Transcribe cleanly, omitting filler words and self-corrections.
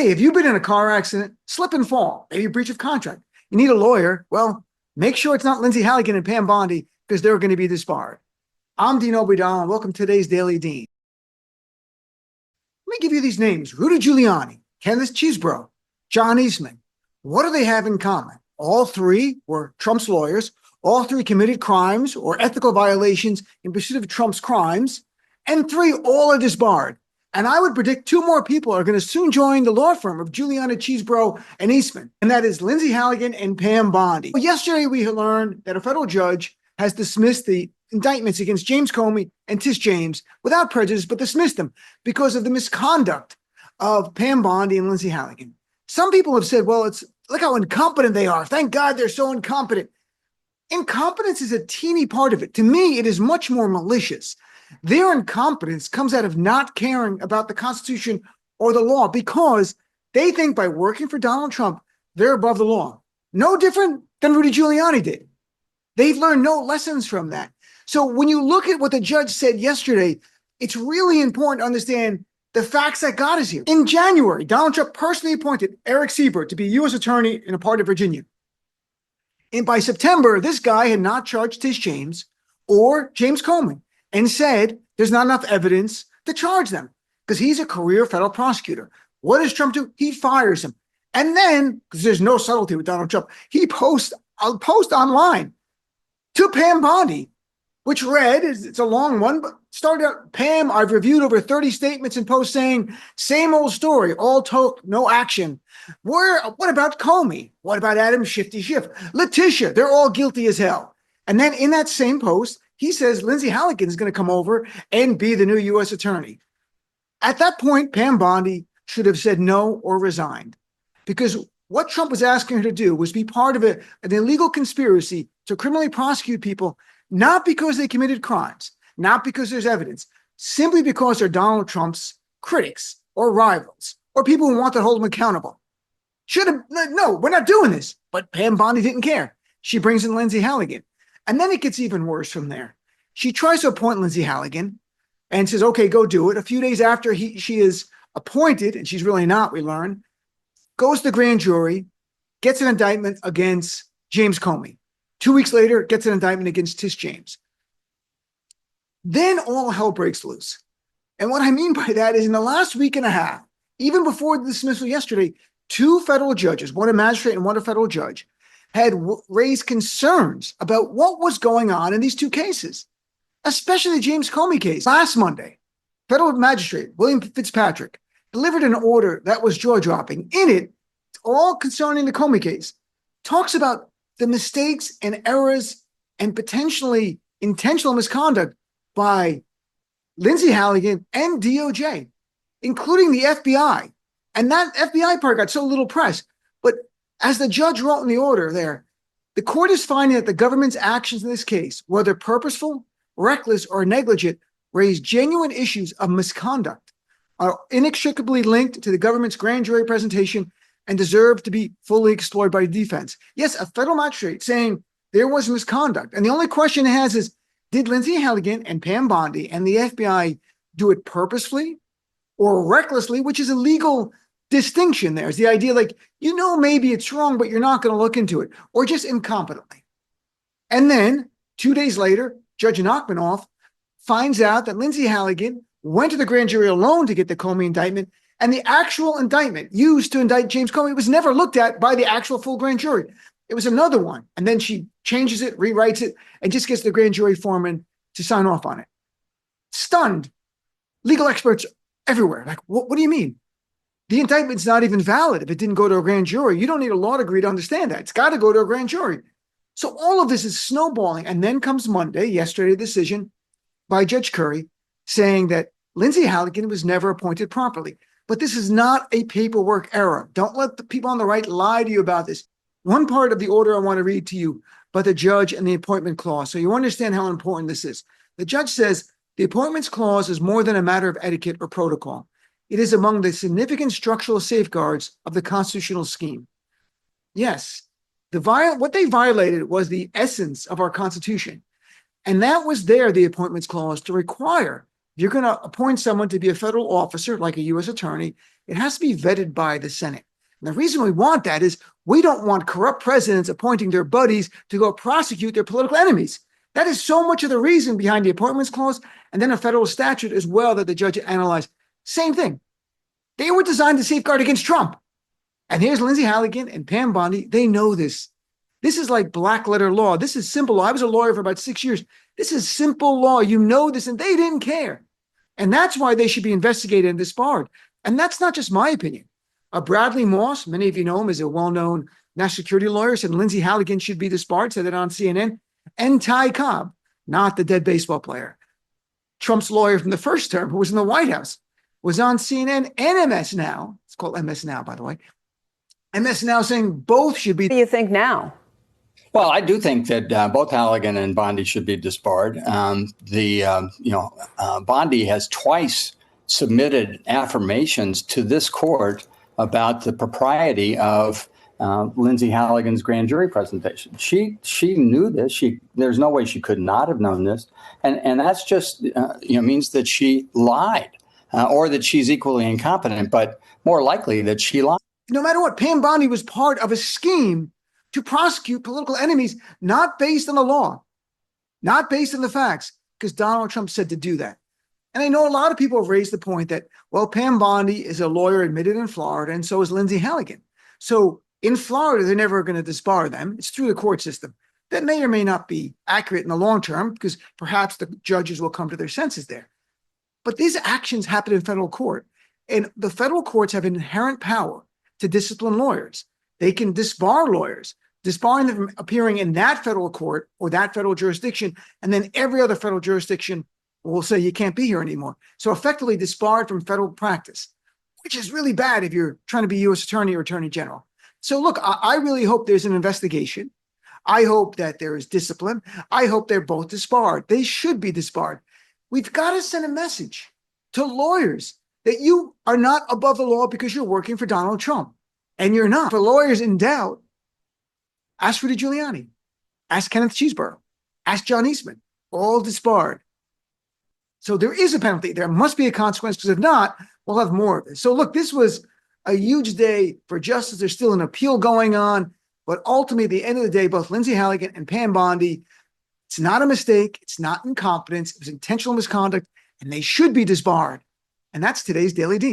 Hey, have you been in a car accident, slip and fall, maybe a breach of contract? You need a lawyer. Well, make sure it's not Lindsey Halligan and Pam Bondi because they're going to be disbarred. I'm Dean Obidal, and welcome to today's Daily Dean. Let me give you these names. Rudy Giuliani, Kenneth Chesebro, John Eastman. What do they have in common? All three were Trump's lawyers. All three committed crimes or ethical violations in pursuit of Trump's crimes. And three, all are disbarred. And I would predict two more people are going to soon join the law firm of Giuliani, Chesebro, and Eastman. And that is Lindsey Halligan and Pam Bondi. Well, yesterday, we learned that a federal judge has dismissed the indictments against James Comey and Tish James without prejudice, but dismissed them because of the misconduct of Pam Bondi and Lindsey Halligan. Some people have said, well, look how incompetent they are. Thank God they're so incompetent. Incompetence is a teeny part of it. To me, it is much more malicious. Their incompetence comes out of not caring about the Constitution or the law because they think by working for Donald Trump, they're above the law. No different than Rudy Giuliani did. They've learned no lessons from that. So when you look at what the judge said yesterday, it's really important to understand the facts that got us here. In January, Donald Trump personally appointed Eric Siebert to be U.S. attorney in a part of Virginia. And by September, this guy had not charged Tish James or James Comey and said there's not enough evidence to charge them because he's a career federal prosecutor. What does Trump do? He fires him. And then, because there's no subtlety with Donald Trump, he posts a post online to Pam Bondi, which read, it's a long one, but started out, Pam, I've reviewed over 30 statements and posts saying, same old story, all talk, no action. What about Comey? What about Adam Shifty Schiff? Letitia, they're all guilty as hell. And then in that same post, he says Lindsey Halligan is going to come over and be the new U.S. attorney. At that point, Pam Bondi should have said no or resigned because what Trump was asking her to do was be part of an illegal conspiracy to criminally prosecute people, not because they committed crimes, not because there's evidence, simply because they're Donald Trump's critics or rivals or people who want to hold him accountable. No, we're not doing this. But Pam Bondi didn't care. She brings in Lindsey Halligan. And then it gets even worse from there. She tries to appoint Lindsey Halligan and says, okay, go do it. A few days after she is appointed, and she's really not, we learn, goes to the grand jury, gets an indictment against James Comey. 2 weeks later, gets an indictment against Tish James. Then all hell breaks loose. And what I mean by that is in the last week and a half, even before the dismissal yesterday, two federal judges, one a magistrate and one a federal judge, had raised concerns about what was going on in these two cases, especially the James Comey case. Last Monday, federal magistrate William Fitzpatrick delivered an order that was jaw-dropping. In it, all concerning the Comey case, talks about the mistakes and errors and potentially intentional misconduct by Lindsey Halligan and DOJ, including the FBI. And that FBI part got so little press. But as the judge wrote in the order there, the court is finding that the government's actions in this case, whether purposeful, reckless, or negligent, raise genuine issues of misconduct, are inextricably linked to the government's grand jury presentation, and deserve to be fully explored by defense. Yes, a federal magistrate saying there was misconduct. And the only question it has is, did Lindsey Halligan and Pam Bondi and the FBI do it purposefully or recklessly, which is a legal distinction there. Is the idea like, maybe it's wrong, but you're not going to look into it, or just incompetently. And then 2 days later, Judge Nachmanoff finds out that Lindsey Halligan went to the grand jury alone to get the Comey indictment, and the actual indictment used to indict James Comey was never looked at by the actual full grand jury. It was another one. And then she changes it, rewrites it, and just gets the grand jury foreman to sign off on it. Stunned. Legal experts everywhere. Like, what do you mean? The indictment's not even valid if it didn't go to a grand jury. You don't need a law degree to understand that. It's got to go to a grand jury. So all of this is snowballing. And then comes Monday, yesterday, a decision by Judge Curry saying that Lindsey Halligan was never appointed properly. But this is not a paperwork error. Don't let the people on the right lie to you about this. One part of the order I want to read to you about the judge and the appointment clause, so you understand how important this is. The judge says the appointments clause is more than a matter of etiquette or protocol. It is among the significant structural safeguards of the constitutional scheme. Yes, what they violated was the essence of our Constitution. And that was the appointments clause, to require, if you're going to appoint someone to be a federal officer, like a U.S. attorney, It has to be vetted by the Senate. And the reason we want that is we don't want corrupt presidents appointing their buddies to go prosecute their political enemies. That is so much of the reason behind the appointments clause and then a federal statute as well that the judge analyzed. Same thing. They were designed to safeguard against Trump. And here's Lindsey Halligan and Pam Bondi. They know this. This is like black letter law. This is simple law. I was a lawyer for about 6 years. This is simple law. You know this, and they didn't care. And that's why they should be investigated and disbarred. And that's not just my opinion. Bradley Moss, many of you know him as a well-known national security lawyer, said Lindsey Halligan should be disbarred, said it on CNN. And Ty Cobb, not the dead baseball player, Trump's lawyer from the first term, who was in the White House, was on CNN and MS Now. It's called MS Now, by the way. MS Now saying both should be. What do you think now? Well, I do think that both Halligan and Bondi should be disbarred. Bondi has twice submitted affirmations to this court about the propriety of Lindsey Halligan's grand jury presentation. She knew this. There's no way she could not have known this, and that's just means that she lied, or that she's equally incompetent, but more likely that she lied. No matter what, Pam Bondi was part of a scheme to prosecute political enemies, not based on the law, not based on the facts, because Donald Trump said to do that. And I know a lot of people have raised the point that, well, Pam Bondi is a lawyer admitted in Florida, and so is Lindsey Halligan. So in Florida, they're never going to disbar them. It's through the court system. That may or may not be accurate in the long term, because perhaps the judges will come to their senses there. But these actions happen in federal court, and the federal courts have inherent power to discipline lawyers. They can disbar lawyers, disbarring them from appearing in that federal court or that federal jurisdiction, and then every other federal jurisdiction will say you can't be here anymore. So effectively disbarred from federal practice, which is really bad if you're trying to be U.S. attorney or attorney general. So look, I really hope there's an investigation. I hope that there is discipline. I hope they're both disbarred. They should be disbarred. We've got to send a message to lawyers that you are not above the law because you're working for Donald Trump. And you're not. For lawyers in doubt, ask Rudy Giuliani, ask Kenneth Chesebro, ask John Eastman, all disbarred. So there is a penalty. There must be a consequence, because if not, we'll have more of this. So look, this was a huge day for justice. There's still an appeal going on, but ultimately, at the end of the day, both Lindsey Halligan and Pam Bondi, it's not a mistake. It's not incompetence. It was intentional misconduct, and they should be disbarred. And that's today's Daily Dean.